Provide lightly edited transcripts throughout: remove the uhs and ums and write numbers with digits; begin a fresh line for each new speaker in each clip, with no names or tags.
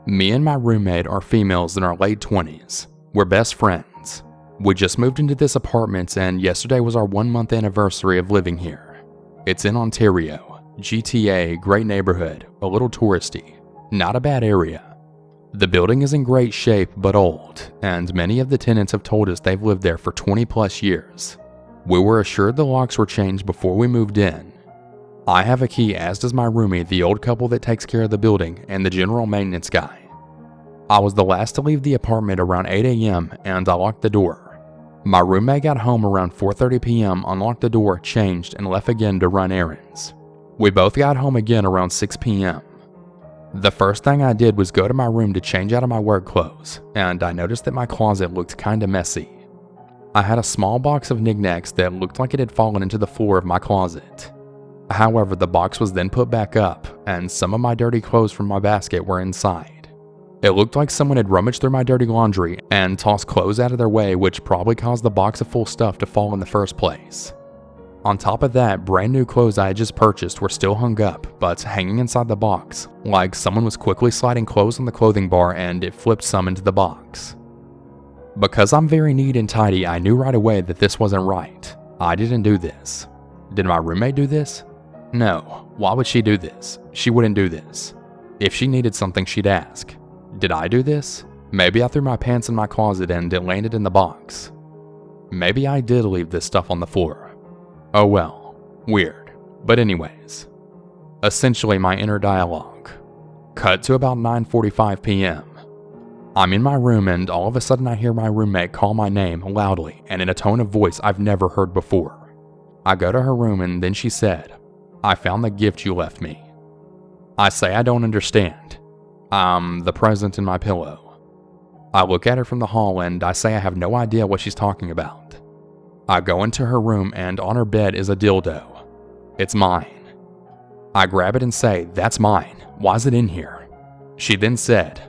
Me and my roommate are females in our late 20s. We're best friends. We just moved into this apartment and yesterday was our 1-month anniversary of living here. It's in Ontario, GTA, great neighborhood, a little touristy, not a bad area. The building is in great shape but old, and many of the tenants have told us they've lived there for 20 plus years. We were assured the locks were changed before we moved in. I have a key, as does my roomie, the old couple that takes care of the building, and the general maintenance guy. I was the last to leave the apartment around 8 a.m. and I locked the door. My roommate got home around 4:30 p.m., unlocked the door, changed, and left again to run errands. We both got home again around 6 p.m. The first thing I did was go to my room to change out of my work clothes, and I noticed that my closet looked kinda messy. I had a small box of knickknacks that looked like it had fallen into the floor of my closet. However, the box was then put back up, and some of my dirty clothes from my basket were inside. It looked like someone had rummaged through my dirty laundry and tossed clothes out of their way, which probably caused the box of full stuff to fall in the first place. On top of that, brand new clothes I had just purchased were still hung up, but hanging inside the box, like someone was quickly sliding clothes on the clothing bar and it flipped some into the box. Because I'm very neat and tidy, I knew right away that this wasn't right. I didn't do this. Did my roommate do this? No. Why would she do this? She wouldn't do this. If she needed something, she'd ask. Did I do this? Maybe I threw my pants in my closet and it landed in the box. Maybe I did leave this stuff on the floor. Oh well. Weird. But anyways. Essentially my inner dialogue. Cut to about 9:45 p.m. I'm in my room and all of a sudden I hear my roommate call my name loudly and in a tone of voice I've never heard before. I go to her room and then she said, "I found the gift you left me." I say I don't understand. The present in my pillow. I look at her from the hall and I say I have no idea what she's talking about. I go into her room and on her bed is a dildo. It's mine. I grab it and say, "That's mine. Why is it in here?" She then said,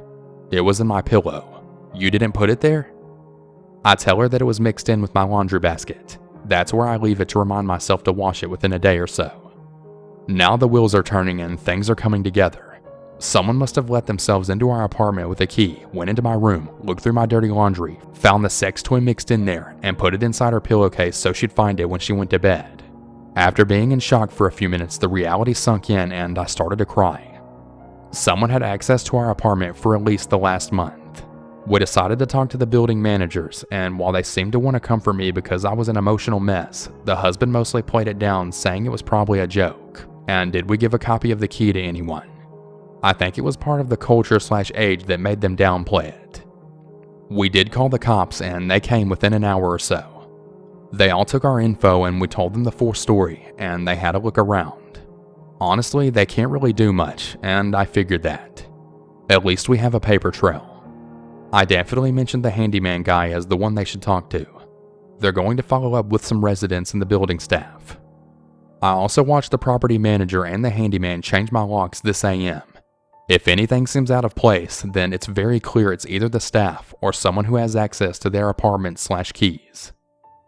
"It was in my pillow. You didn't put it there?" I tell her that it was mixed in with my laundry basket. That's where I leave it to remind myself to wash it within a day or so. Now the wheels are turning and things are coming together. Someone must have let themselves into our apartment with a key, went into my room, looked through my dirty laundry, found the sex toy mixed in there, and put it inside her pillowcase so she'd find it when she went to bed. After being in shock for a few minutes, the reality sunk in and I started to cry. Someone had access to our apartment for at least the last month. We decided to talk to the building managers, and while they seemed to want to comfort me because I was an emotional mess, the husband mostly played it down, saying it was probably a joke. And did we give a copy of the key to anyone? I think it was part of the culture/age that made them downplay it. We did call the cops and they came within an hour or so. They all took our info and we told them the full story and they had a look around. Honestly, they can't really do much and I figured that. At least we have a paper trail. I definitely mentioned the handyman guy as the one they should talk to. They're going to follow up with some residents and the building staff. I also watched the property manager and the handyman change my locks this AM. If anything seems out of place, then it's very clear it's either the staff or someone who has access to their apartment/keys.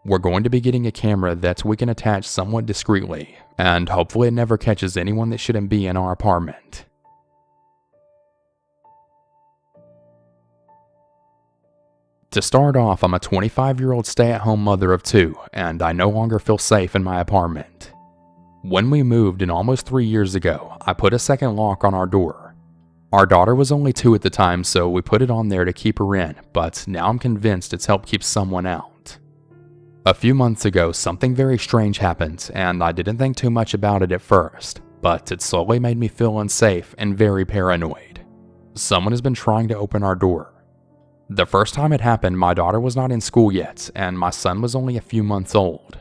We're going to be getting a camera that we can attach somewhat discreetly, and hopefully it never catches anyone that shouldn't be in our apartment. To start off, I'm a 25-year-old stay-at-home mother of 2, and I no longer feel safe in my apartment. When we moved in almost 3 years ago, I put a second lock on our door. Our daughter was only 2 at the time, so we put it on there to keep her in, but now I'm convinced it's helped keep someone out. A few months ago, something very strange happened, and I didn't think too much about it at first, but it slowly made me feel unsafe and very paranoid. Someone has been trying to open our door. The first time it happened, my daughter was not in school yet, and my son was only a few months old.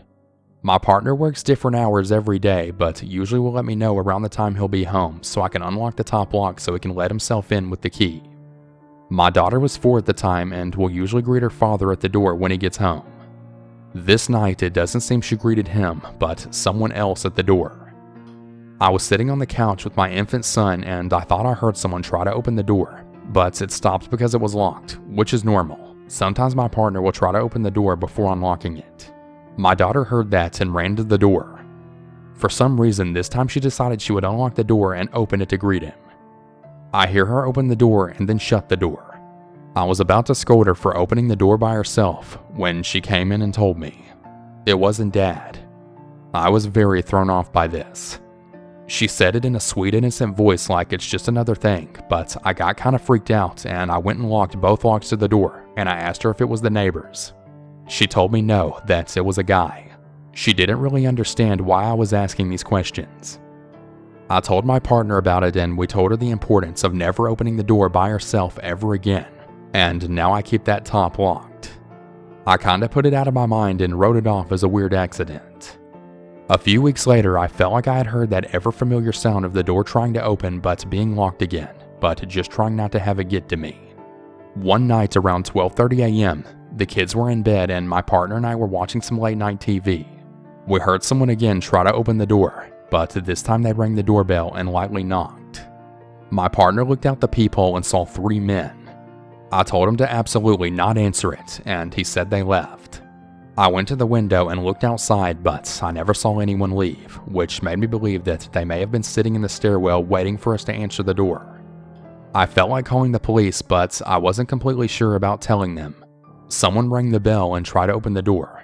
My partner works different hours every day, but usually will let me know around the time he'll be home so I can unlock the top lock so he can let himself in with the key. My daughter was 4 at the time and will usually greet her father at the door when he gets home. This night, it doesn't seem she greeted him, but someone else at the door. I was sitting on the couch with my infant son and I thought I heard someone try to open the door, but it stopped because it was locked, which is normal. Sometimes my partner will try to open the door before unlocking it. My daughter heard that and ran to the door. For some reason, this time she decided she would unlock the door and open it to greet him. I hear her open the door and then shut the door. I was about to scold her for opening the door by herself when she came in and told me it wasn't Dad. I was very thrown off by this. She said it in a sweet, innocent voice like it's just another thing, but I got kind of freaked out and I went and locked both locks to the door and I asked her if it was the neighbors. She told me no, that it was a guy. She didn't really understand why I was asking these questions. I told my partner about it and we told her the importance of never opening the door by herself ever again, and now I keep that top locked. I kinda put it out of my mind and wrote it off as a weird accident. A few weeks later, I felt like I had heard that ever familiar sound of the door trying to open but being locked again, but just trying not to have it get to me. One night around 12:30 a.m., the kids were in bed and my partner and I were watching some late night TV. We heard someone again try to open the door, but this time they rang the doorbell and lightly knocked. My partner looked out the peephole and saw 3 men. I told him to absolutely not answer it, and he said they left. I went to the window and looked outside, but I never saw anyone leave, which made me believe that they may have been sitting in the stairwell waiting for us to answer the door. I felt like calling the police, but I wasn't completely sure about telling them. Someone rang the bell and tried to open the door.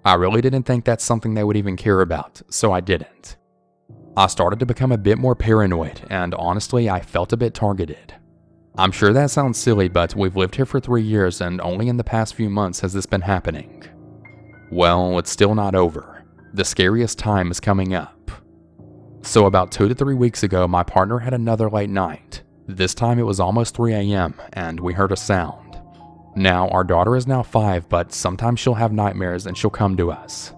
I really didn't think that's something they would even care about, so I didn't. I started to become a bit more paranoid, and honestly, I felt a bit targeted. I'm sure that sounds silly, but we've lived here for 3 years and only in the past few months has this been happening. Well, it's still not over. The scariest time is coming up. So about 2 to 3 weeks ago, my partner had another late night. This time it was almost 3 a.m. and we heard a sound. Now, our daughter is now 5, but sometimes she'll have nightmares and she'll come to us.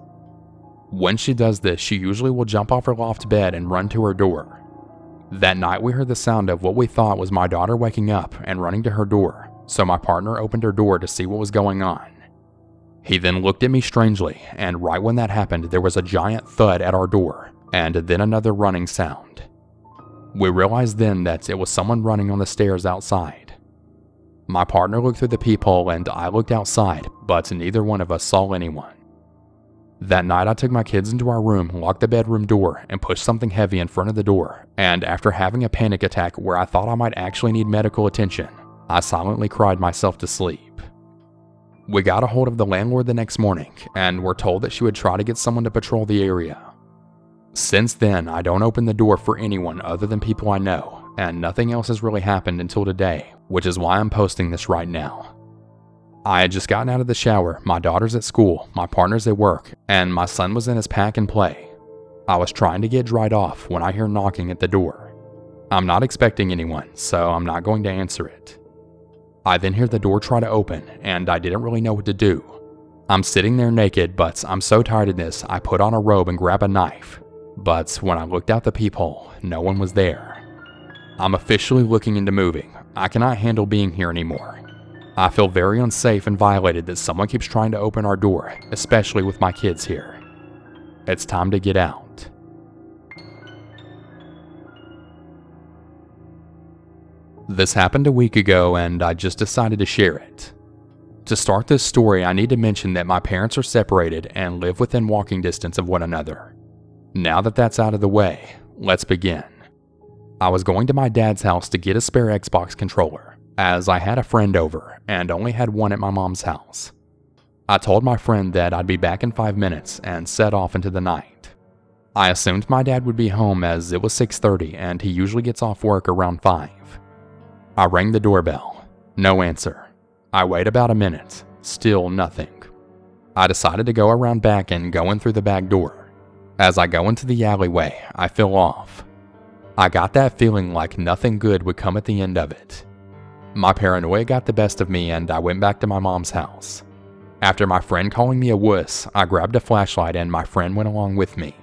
When she does this, she usually will jump off her loft bed and run to her door. That night we heard the sound of what we thought was my daughter waking up and running to her door, so my partner opened her door to see what was going on. He then looked at me strangely, and right when that happened, there was a giant thud at our door, and then another running sound. We realized then that it was someone running on the stairs outside. My partner looked through the peephole and I looked outside, but neither one of us saw anyone. That night I took my kids into our room, locked the bedroom door, and pushed something heavy in front of the door, and after having a panic attack where I thought I might actually need medical attention, I silently cried myself to sleep. We got a hold of the landlord the next morning, and were told that she would try to get someone to patrol the area. Since then, I don't open the door for anyone other than people I know, and nothing else has really happened until today, which is why I'm posting this right now. I had just gotten out of the shower, my daughter's at school, my partner's at work, and my son was in his pack and play. I was trying to get dried off when I hear knocking at the door. I'm not expecting anyone, so I'm not going to answer it. I then hear the door try to open, and I didn't really know what to do. I'm sitting there naked, but I'm so tired of this, I put on a robe and grab a knife. But when I looked out the peephole, no one was there. I'm officially looking into moving. I cannot handle being here anymore. I feel very unsafe and violated that someone keeps trying to open our door, especially with my kids here. It's time to get out. This happened a week ago and I just decided to share it. To start this story, I need to mention that my parents are separated and live within walking distance of one another. Now that that's out of the way, let's begin. I was going to my dad's house to get a spare Xbox controller, as I had a friend over and only had one at my mom's house. I told my friend that I'd be back in 5 minutes and set off into the night. I assumed my dad would be home as it was 6:30 and he usually gets off work around 5. I rang the doorbell. No answer. I wait about a minute. Still nothing. I decided to go around back and go in through the back door. As I go into the alleyway, I feel off. I got that feeling like nothing good would come at the end of it. My paranoia got the best of me and I went back to my mom's house. After my friend calling me a wuss, I grabbed a flashlight and my friend went along with me.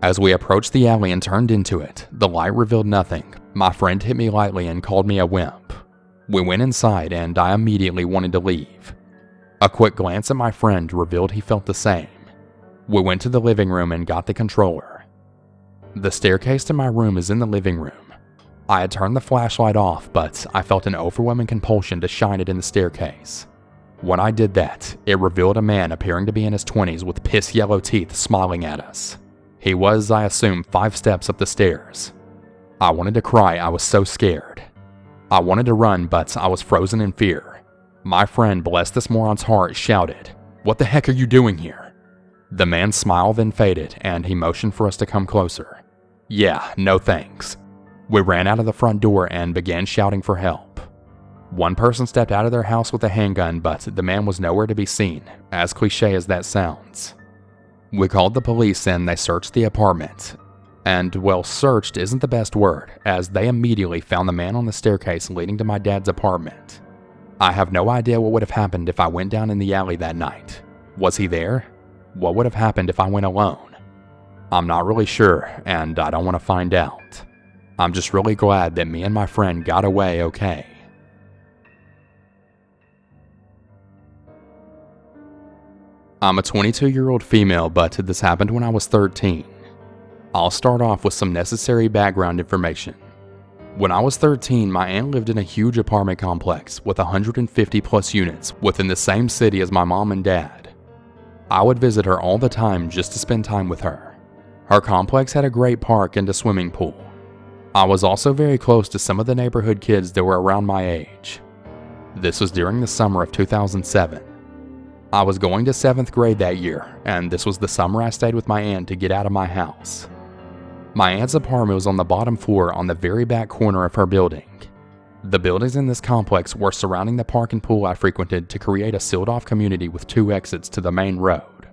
As we approached the alley and turned into it, the light revealed nothing. My friend hit me lightly and called me a wimp. We went inside and I immediately wanted to leave. A quick glance at my friend revealed he felt the same. We went to the living room and got the controller. The staircase to my room is in the living room. I had turned the flashlight off, but I felt an overwhelming compulsion to shine it in the staircase. When I did that, it revealed a man appearing to be in his 20s with piss yellow teeth smiling at us. He was, I assume, 5 steps up the stairs. I wanted to cry, I was so scared. I wanted to run, but I was frozen in fear. My friend, bless this moron's heart, shouted, "What the heck are you doing here?" The man's smile then faded, and he motioned for us to come closer. Yeah, no thanks. We ran out of the front door and began shouting for help. One person stepped out of their house with a handgun, but the man was nowhere to be seen, as cliche as that sounds. We called the police and they searched the apartment. And, well, searched isn't the best word, as they immediately found the man on the staircase leading to my dad's apartment. I have no idea what would have happened if I went down in the alley that night. Was he there? What would have happened if I went alone? I'm not really sure, and I don't want to find out. I'm just really glad that me and my friend got away okay. I'm a 22-year-old female, but this happened when I was 13. I'll start off with some necessary background information. When I was 13, my aunt lived in a huge apartment complex with 150 plus units within the same city as my mom and dad. I would visit her all the time just to spend time with her. Her complex had a great park and a swimming pool. I was also very close to some of the neighborhood kids that were around my age. This was during the summer of 2007. I was going to 7th grade that year, and this was the summer I stayed with my aunt to get out of my house. My aunt's apartment was on the bottom floor on the very back corner of her building. The buildings in this complex were surrounding the park and pool I frequented to create a sealed-off community with 2 exits to the main road.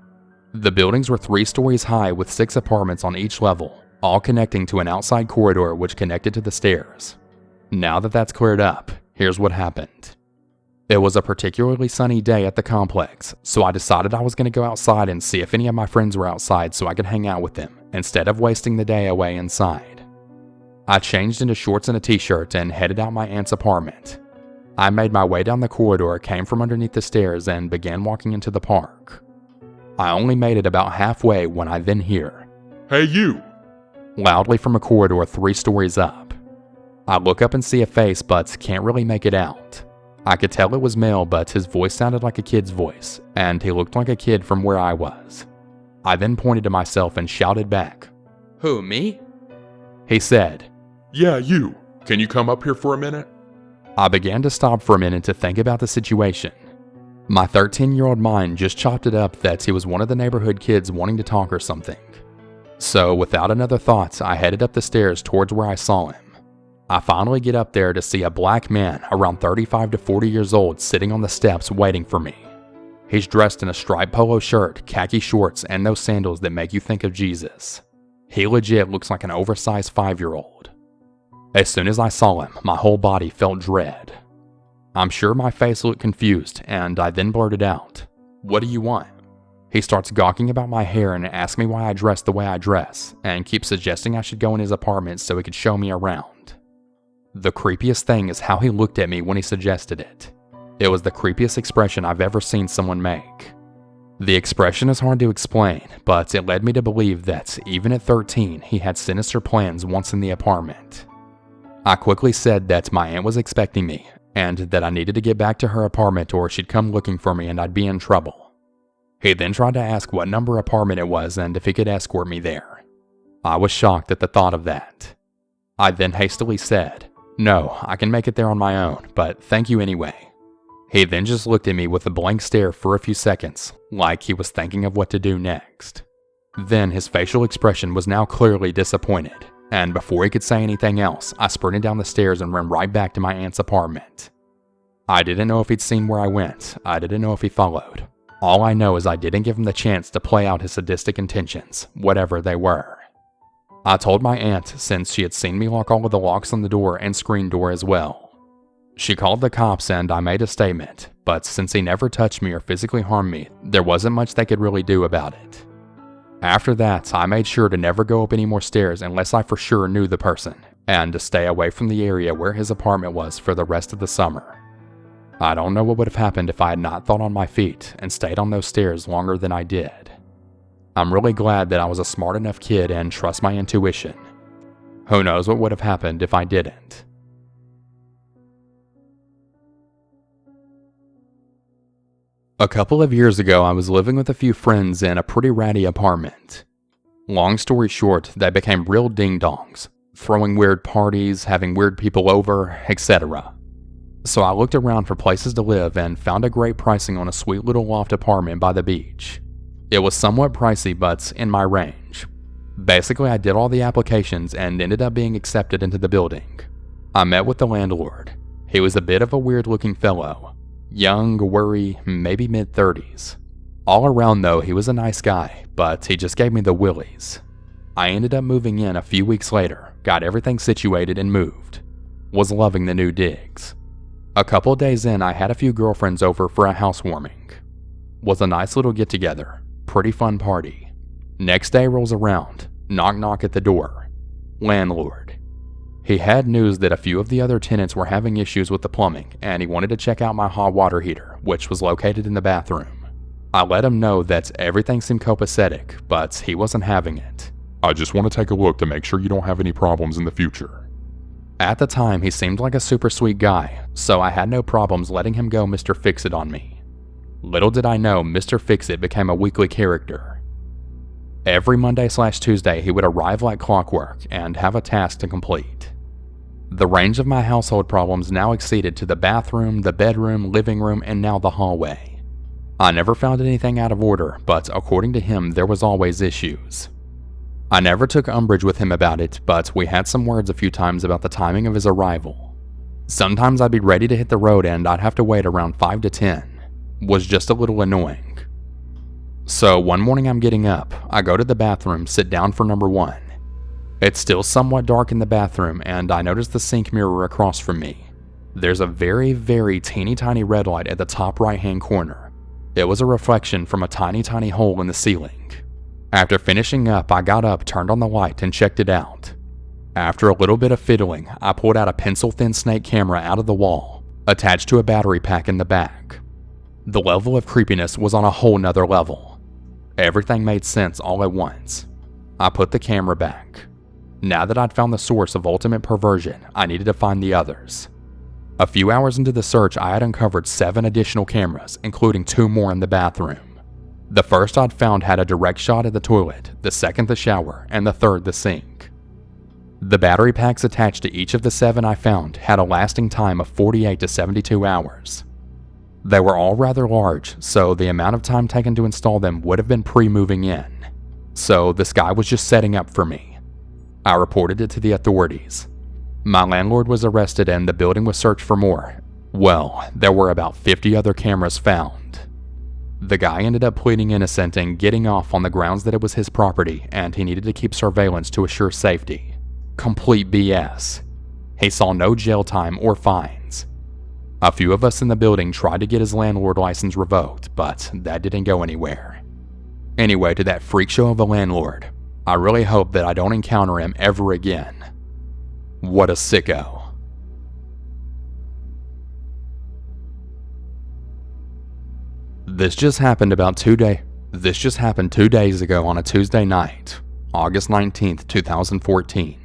The buildings were 3 stories high with 6 apartments on each level, all connecting to an outside corridor which connected to the stairs. Now that that's cleared up, here's what happened. It was a particularly sunny day at the complex, so I decided I was going to go outside and see if any of my friends were outside so I could hang out with them, instead of wasting the day away inside. I changed into shorts and a t-shirt and headed out my aunt's apartment. I made my way down the corridor, came from underneath the stairs, and began walking into the park. I only made it about halfway when I then hear, "Hey you!" loudly from a corridor 3 stories up. I look up and see a face but can't really make it out. I could tell it was male, but his voice sounded like a kid's voice, and he looked like a kid from where I was. I then pointed to myself and shouted back, "Who, me?" He said, "Yeah, you. Can you come up here for a minute?" I began to stop for a minute to think about the situation. My 13-year-old mind just chopped it up that he was one of the neighborhood kids wanting to talk or something. So without another thought, I headed up the stairs towards where I saw him. I finally get up there to see a black man around 35 to 40 years old sitting on the steps waiting for me. He's dressed in a striped polo shirt, khaki shorts, and those sandals that make you think of Jesus. He legit looks like an oversized 5-year-old. As soon as I saw him, my whole body felt dread. I'm sure my face looked confused, and I then blurted out, "What do you want?" He starts gawking about my hair and asks me why I dress the way I dress, and keeps suggesting I should go in his apartment so he could show me around. The creepiest thing is how he looked at me when he suggested it. It was the creepiest expression I've ever seen someone make. The expression is hard to explain, but it led me to believe that even at 13, he had sinister plans once in the apartment. I quickly said that my aunt was expecting me, and that I needed to get back to her apartment or she'd come looking for me and I'd be in trouble. He then tried to ask what number apartment it was and if he could escort me there. I was shocked at the thought of that. I then hastily said, "No, I can make it there on my own, but thank you anyway." He then just looked at me with a blank stare for a few seconds, like he was thinking of what to do next. Then his facial expression was now clearly disappointed, and before he could say anything else, I sprinted down the stairs and ran right back to my aunt's apartment. I didn't know if he'd seen where I went. I didn't know if he followed. All I know is I didn't give him the chance to play out his sadistic intentions, whatever they were. I told my aunt since she had seen me lock all of the locks on the door and screen door as well. She called the cops and I made a statement, but since he never touched me or physically harmed me, there wasn't much they could really do about it. After that, I made sure to never go up any more stairs unless I for sure knew the person, and to stay away from the area where his apartment was for the rest of the summer. I don't know what would have happened if I had not thought on my feet and stayed on those stairs longer than I did. I'm really glad that I was a smart enough kid and trust my intuition. Who knows what would have happened if I didn't. A couple of years ago, I was living with a few friends in a pretty ratty apartment. Long story short, they became real ding-dongs. throwing weird parties, having weird people over, etc. So I looked around for places to live and found a great pricing on a sweet little loft apartment by the beach. It was somewhat pricey, but in my range. Basically, I did all the applications and ended up being accepted into the building. I met with the landlord. He was a bit of a weird-looking fellow. Young, worry, maybe mid-30s. All around though, he was a nice guy, but he just gave me the willies. I ended up moving in a few weeks later, got everything situated and moved. Was loving the new digs. A couple days in, I had a few girlfriends over for a housewarming. Was a nice little get-together. Pretty fun party. Next day rolls around. Knock knock at the door. Landlord. He had news that a few of the other tenants were having issues with the plumbing, and he wanted to check out my hot water heater, which was located in the bathroom. I let him know that everything seemed copacetic, but he wasn't having it.
I just want to take a look to make sure you don't have any problems in the future.
At the time, he seemed like a super sweet guy, so I had no problems letting him go Mr. Fixit on me. Little did I know, Mr. Fixit became a weekly character. Every Monday/Tuesday, he would arrive like clockwork and have a task to complete. The range of my household problems now exceeded to the bathroom, the bedroom, living room, and now the hallway. I never found anything out of order, but according to him, there was always issues. I never took umbrage with him about it, but we had some words a few times about the timing of his arrival. Sometimes I'd be ready to hit the road and I'd have to wait around 5 to 10. Was just a little annoying. So one morning I'm getting up, I go to the bathroom, sit down for number 1. It's still somewhat dark in the bathroom and I notice the sink mirror across from me. There's a very, very teeny tiny red light at the top right hand corner. It was a reflection from a tiny, tiny hole in the ceiling. After finishing up, I got up, turned on the light, and checked it out. After a little bit of fiddling, I pulled out a pencil-thin snake camera out of the wall, attached to a battery pack in the back. The level of creepiness was on a whole nother level. Everything made sense all at once. I put the camera back. Now that I'd found the source of ultimate perversion, I needed to find the others. A few hours into the search, I had uncovered 7 additional cameras, including 2 more in the bathroom. The first I'd found had a direct shot at the toilet, the second the shower, and the third the sink. The battery packs attached to each of the 7 I found had a lasting time of 48 to 72 hours. They were all rather large, so the amount of time taken to install them would have been pre-moving in. So this guy was just setting up for me. I reported it to the authorities. My landlord was arrested and the building was searched for more. Well, there were about 50 other cameras found. The guy ended up pleading innocent and getting off on the grounds that it was his property and he needed to keep surveillance to assure safety. Complete BS. He saw no jail time or fines. A few of us in the building tried to get his landlord license revoked, but that didn't go anywhere. Anyway, to that freak show of a landlord, I really hope that I don't encounter him ever again. What a sicko. This just happened 2 days ago on a Tuesday night, August 19th, 2014.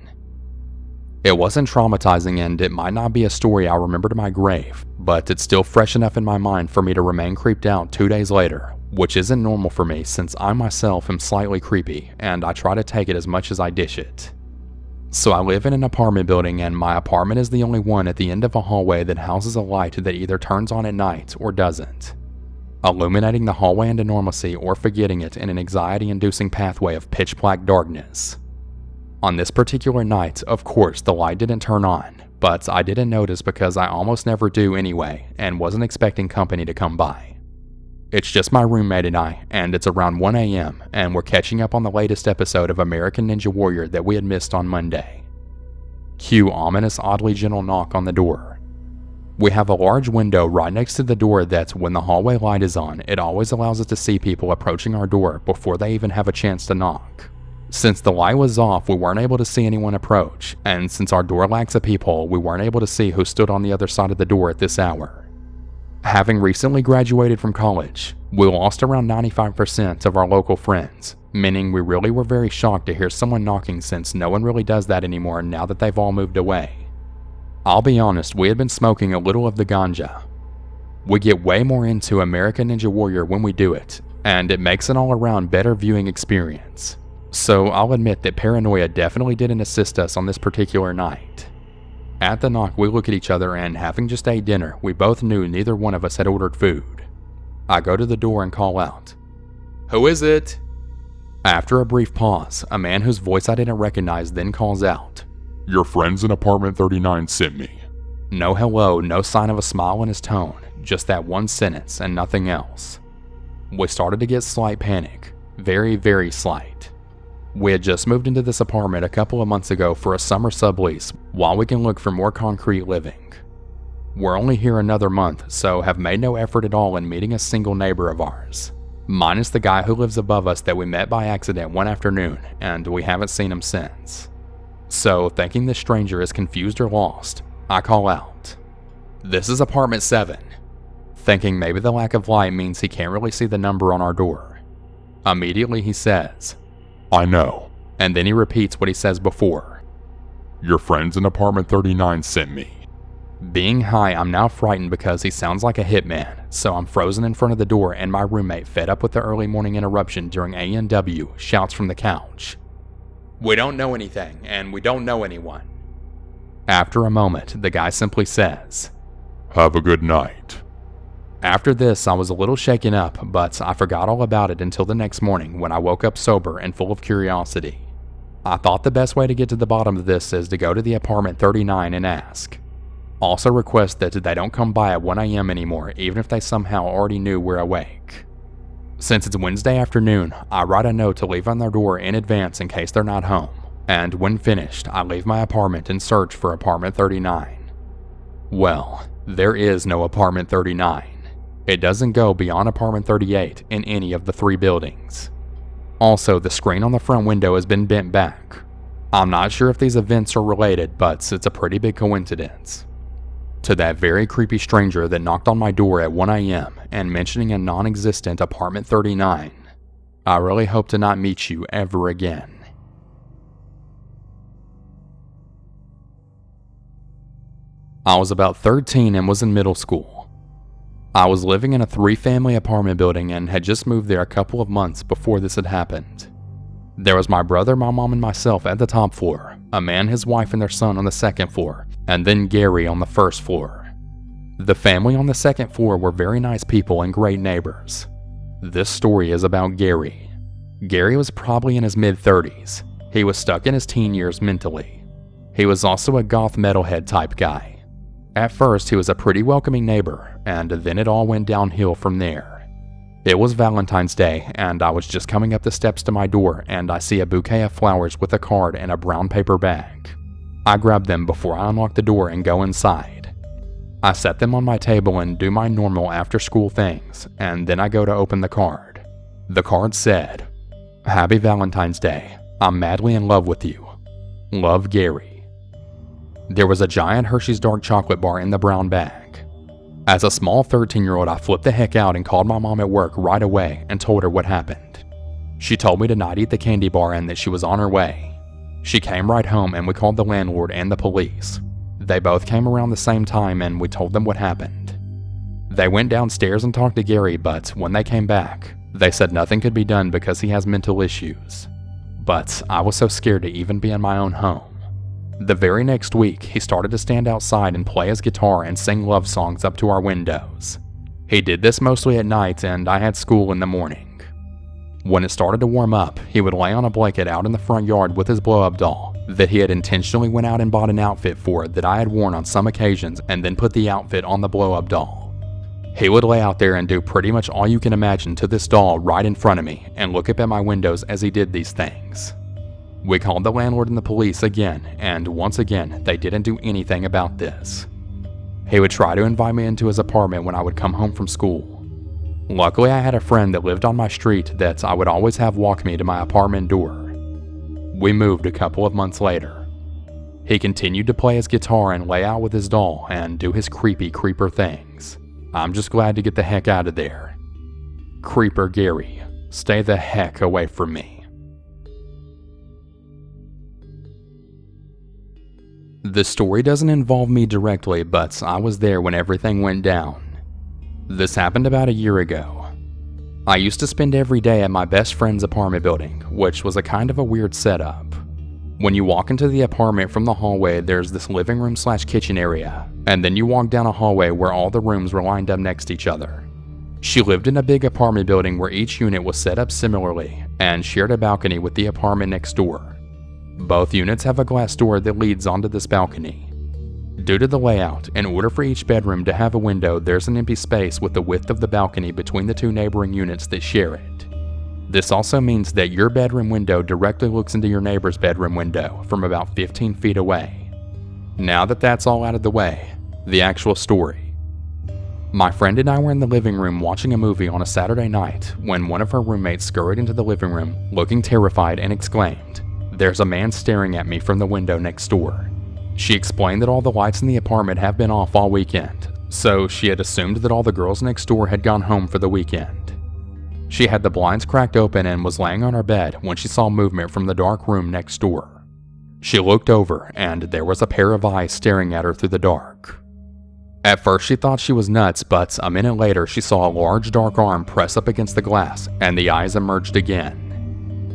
It wasn't traumatizing and it might not be a story I'll remember to my grave, but it's still fresh enough in my mind for me to remain creeped out 2 days later, which isn't normal for me since I myself am slightly creepy and I try to take it as much as I dish it. So I live in an apartment building and my apartment is the only one at the end of a hallway that houses a light that either turns on at night or doesn't, illuminating the hallway into normalcy or forgetting it in an anxiety-inducing pathway of pitch-black darkness. On this particular night, of course, the light didn't turn on, but I didn't notice because I almost never do anyway and wasn't expecting company to come by. It's just my roommate and I, and it's around 1 a.m. and we're catching up on the latest episode of American Ninja Warrior that we had missed on Monday. Cue ominous, oddly gentle knock on the door. We have a large window right next to the door that, when the hallway light is on, it always allows us to see people approaching our door before they even have a chance to knock. Since the light was off, we weren't able to see anyone approach, and since our door lacks a peephole, we weren't able to see who stood on the other side of the door at this hour. Having recently graduated from college, we lost around 95% of our local friends, meaning we really were very shocked to hear someone knocking since no one really does that anymore now that they've all moved away. I'll be honest, we had been smoking a little of the ganja. We get way more into American Ninja Warrior when we do it, and it makes an all-around better viewing experience. So I'll admit that paranoia definitely didn't assist us on this particular night. At the knock, we look at each other, and having just ate dinner, we both knew neither one of us had ordered food. I go to the door and call out, "Who is it?" After a brief pause, a man whose voice I didn't recognize then calls out,
"Your friends in apartment 39 sent me."
No hello, no sign of a smile in his tone, just that one sentence and nothing else. We started to get slight panic, very, very slight. We had just moved into this apartment a couple of months ago for a summer sublease while we can look for more concrete living. We're only here another month, so have made no effort at all in meeting a single neighbor of ours, minus the guy who lives above us that we met by accident one afternoon, and we haven't seen him since. So, thinking this stranger is confused or lost, I call out, "This is apartment 7, thinking maybe the lack of light means he can't really see the number on our door. Immediately he says,
"I know."
And then he repeats what he says before.
"Your friends in apartment 39 sent me."
Being high, I'm now frightened because he sounds like a hitman, so I'm frozen in front of the door, and my roommate, fed up with the early morning interruption during A&W, shouts from the couch, "We don't know anything, and we don't know anyone." After a moment, the guy simply says,
"Have a good night."
After this, I was a little shaken up, but I forgot all about it until the next morning when I woke up sober and full of curiosity. I thought the best way to get to the bottom of this is to go to the apartment 39 and ask. Also request that they don't come by at 1 a.m. anymore, even if they somehow already knew we're awake. Since it's Wednesday afternoon, I write a note to leave on their door in advance in case they're not home, and when finished, I leave my apartment and search for apartment 39. Well, there is no apartment 39. It doesn't go beyond apartment 38 in any of the 3 buildings. Also, the screen on the front window has been bent back. I'm not sure if these events are related, but it's a pretty big coincidence. To that very creepy stranger that knocked on my door at 1 a.m. and mentioning a non-existent apartment 39, I really hope to not meet you ever again. I was about 13 and was in middle school. I was living in a 3-family apartment building and had just moved there a couple of months before this had happened. There was my brother, my mom, and myself at the top floor, a man, his wife, and their son on the second floor, and then Gary on the first floor. The family on the second floor were very nice people and great neighbors. This story is about Gary. Gary was probably in his mid-30s. He was stuck in his teen years mentally. He was also a goth metalhead type guy. At first, he was a pretty welcoming neighbor, and then it all went downhill from there. It was Valentine's Day, and I was just coming up the steps to my door, and I see a bouquet of flowers with a card and a brown paper bag. I grab them before I unlock the door and go inside. I set them on my table and do my normal after-school things, and then I go to open the card. The card said, "Happy Valentine's Day. I'm madly in love with you. Love, Gary." There was a giant Hershey's dark chocolate bar in the brown bag. As a small 13-year-old, I flipped the heck out and called my mom at work right away and told her what happened. She told me to not eat the candy bar and that she was on her way. She came right home and we called the landlord and the police. They both came around the same time and we told them what happened. They went downstairs and talked to Gary, but when they came back, they said nothing could be done because he has mental issues. But I was so scared to even be in my own home. The very next week, he started to stand outside and play his guitar and sing love songs up to our windows. He did this mostly at night, and I had school in the morning. When it started to warm up, he would lay on a blanket out in the front yard with his blow-up doll that he had intentionally went out and bought an outfit for that I had worn on some occasions and then put the outfit on the blow-up doll. He would lay out there and do pretty much all you can imagine to this doll right in front of me and look up at my windows as he did these things. We called the landlord and the police again, and once again, they didn't do anything about this. He would try to invite me into his apartment when I would come home from school. Luckily, I had a friend that lived on my street that I would always have walk me to my apartment door. We moved a couple of months later. He continued to play his guitar and lay out with his doll and do his creepy creeper things. I'm just glad to get the heck out of there. Creeper Gary, stay the heck away from me. The story doesn't involve me directly, but I was there when everything went down. This happened about a year ago. I used to spend every day at my best friend's apartment building, which was a kind of a weird setup. When you walk into the apartment from the hallway, there's this living room / kitchen area, and then you walk down a hallway where all the rooms were lined up next to each other. She lived in a big apartment building where each unit was set up similarly and shared a balcony with the apartment next door. Both units have a glass door that leads onto this balcony. Due to the layout, in order for each bedroom to have a window, there's an empty space with the width of the balcony between the two neighboring units that share it. This also means that your bedroom window directly looks into your neighbor's bedroom window from about 15 feet away. Now that that's all out of the way, the actual story. My friend and I were in the living room watching a movie on a Saturday night when one of her roommates scurried into the living room looking terrified and exclaimed, "There's a man staring at me from the window next door." She explained that all the lights in the apartment have been off all weekend, so she had assumed that all the girls next door had gone home for the weekend. She had the blinds cracked open and was laying on her bed when she saw movement from the dark room next door. She looked over and there was a pair of eyes staring at her through the dark. At first she thought she was nuts, but a minute later she saw a large dark arm press up against the glass and the eyes emerged again.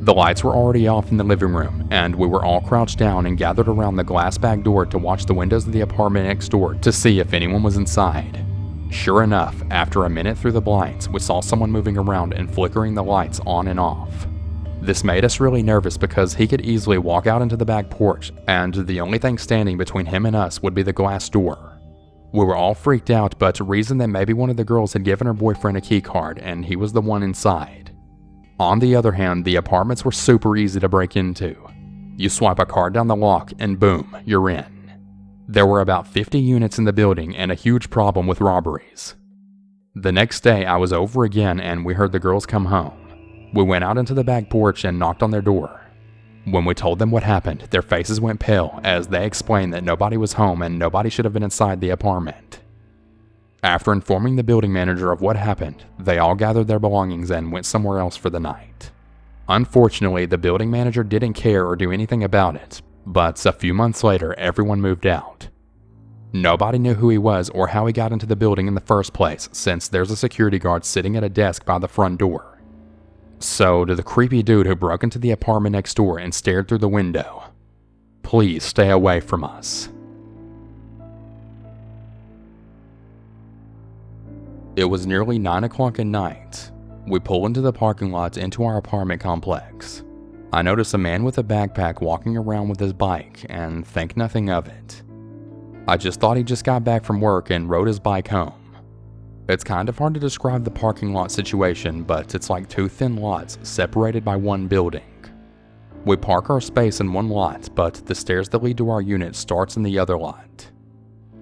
The lights were already off in the living room and we were all crouched down and gathered around the glass back door to watch the windows of the apartment next door to see if anyone was inside. Sure enough, after a minute through the blinds, we saw someone moving around and flickering the lights on and off. This made us really nervous because he could easily walk out into the back porch and the only thing standing between him and us would be the glass door. We were all freaked out, but reasoned that maybe one of the girls had given her boyfriend a key card and he was the one inside. On the other hand, the apartments were super easy to break into. You swipe a card down the lock and boom, you're in. There were about 50 units in the building and a huge problem with robberies. The next day I was over again and we heard the girls come home. We went out into the back porch and knocked on their door. When we told them what happened, their faces went pale as they explained that nobody was home and nobody should have been inside the apartment. After informing the building manager of what happened, they all gathered their belongings and went somewhere else for the night. Unfortunately, the building manager didn't care or do anything about it, but a few months later, everyone moved out. Nobody knew who he was or how he got into the building in the first place, since there's a security guard sitting at a desk by the front door. So, to the creepy dude who broke into the apartment next door and stared through the window, please stay away from us. It was nearly 9 o'clock at night. We pull into the parking lot into our apartment complex. I notice a man with a backpack walking around with his bike and think nothing of it. I just thought he just got back from work and rode his bike home. It's kind of hard to describe the parking lot situation, but it's like two thin lots separated by one building. We park our space in one lot, but the stairs that lead to our unit starts in the other lot.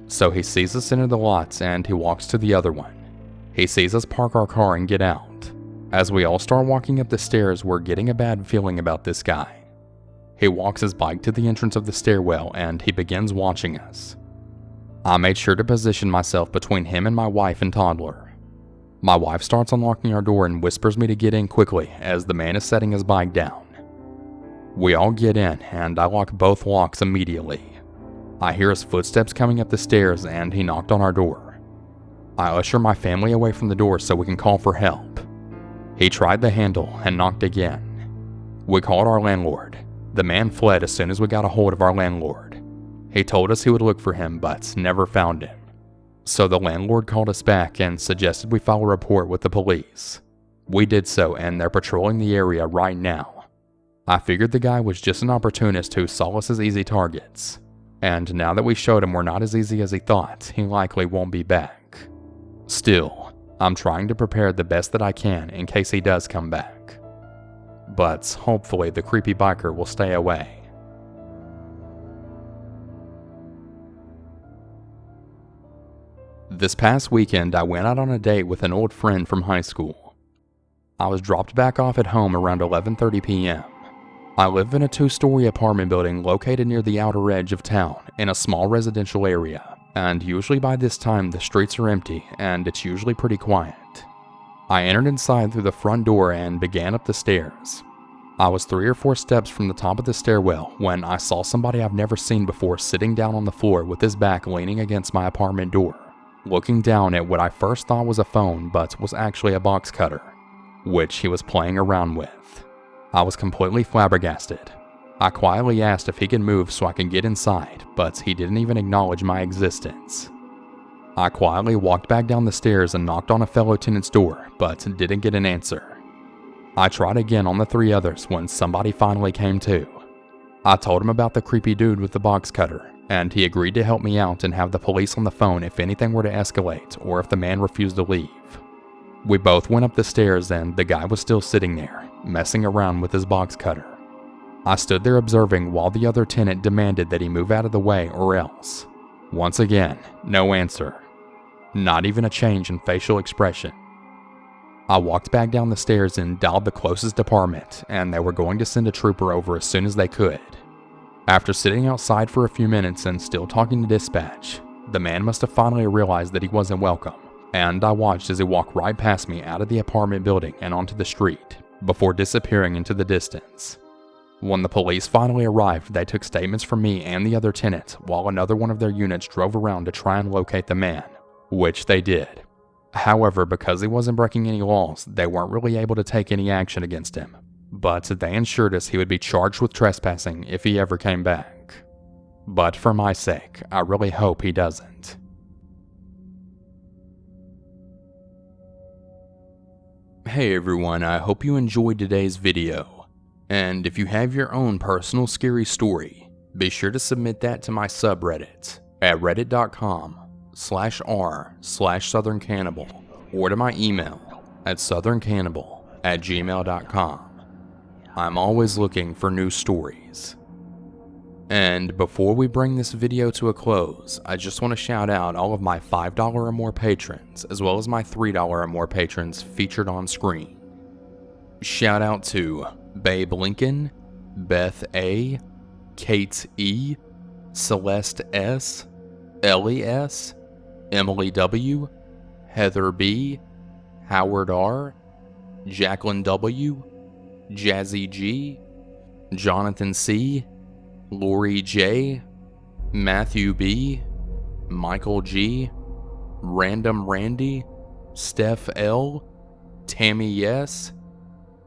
So he sees us enter the lots and he walks to the other one. He sees us park our car and get out. As we all start walking up the stairs, we're getting a bad feeling about this guy. He walks his bike to the entrance of the stairwell and he begins watching us. I made sure to position myself between him and my wife and toddler. My wife starts unlocking our door and whispers me to get in quickly as the man is setting his bike down. We all get in and I lock both locks immediately. I hear his footsteps coming up the stairs and he knocked on our door. I usher my family away from the door so we can call for help. He tried the handle and knocked again. We called our landlord. The man fled as soon as we got a hold of our landlord. He told us he would look for him, but never found him. So the landlord called us back and suggested we file a report with the police. We did so, and they're patrolling the area right now. I figured the guy was just an opportunist who saw us as easy targets. And now that we showed him we're not as easy as he thought, he likely won't be back. Still, I'm trying to prepare the best that I can in case he does come back. But hopefully the creepy biker will stay away. This past weekend, I went out on a date with an old friend from high school. I was dropped back off at home around 11:30 p.m. I live in a 2-story apartment building located near the outer edge of town in a small residential area, and usually by this time the streets are empty and it's usually pretty quiet. I entered inside through the front door and began up the stairs. I was 3 or 4 steps from the top of the stairwell when I saw somebody I've never seen before sitting down on the floor with his back leaning against my apartment door, looking down at what I first thought was a phone but was actually a box cutter. which he was playing around with. I was completely flabbergasted. I quietly asked if he could move so I could get inside, but he didn't even acknowledge my existence. I quietly walked back down the stairs and knocked on a fellow tenant's door, but didn't get an answer. I tried again on the 3 others when somebody finally came to. I told him about the creepy dude with the box cutter, and he agreed to help me out and have the police on the phone if anything were to escalate or if the man refused to leave. We both went up the stairs and the guy was still sitting there, messing around with his box cutter. I stood there observing while the other tenant demanded that he move out of the way or else. Once again, no answer. Not even a change in facial expression. I walked back down the stairs and dialed the closest department, and they were going to send a trooper over as soon as they could. After sitting outside for a few minutes and still talking to dispatch, the man must have finally realized that he wasn't welcome, and I watched as he walked right past me out of the apartment building and onto the street, before disappearing into the distance. When the police finally arrived, they took statements from me and the other tenant, while another one of their units drove around to try and locate the man, which they did. However, because he wasn't breaking any laws, they weren't really able to take any action against him, but they ensured us he would be charged with trespassing if he ever came back. But for my sake, I really hope he doesn't. Hey everyone, I hope you enjoyed today's video. And if you have your own personal scary story, be sure to submit that to my subreddit at reddit.com/r/southerncannibal or to my email at southerncannibal@gmail.com. I'm always looking for new stories. And before we bring this video to a close, I just want to shout out all of my $5 or more patrons, as well as my $3 or more patrons featured on screen. Shout out to Babe Lincoln, Beth A, Kate E, Celeste S, Ellie S, Emily W, Heather B, Howard R, Jacqueline W, Jazzy G, Jonathan C, Lori J, Matthew B, Michael G, Random Randy, Steph L, Tammy S,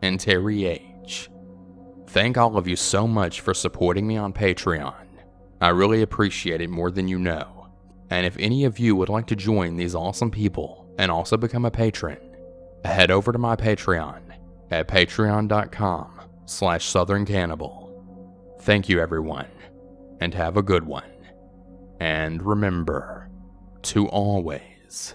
and Terry H. Thank all of you so much for supporting me on Patreon. I really appreciate it more than you know. And if any of you would like to join these awesome people and also become a patron, head over to my Patreon at patreon.com/southerncannibal. Thank you everyone, and have a good one. And remember to always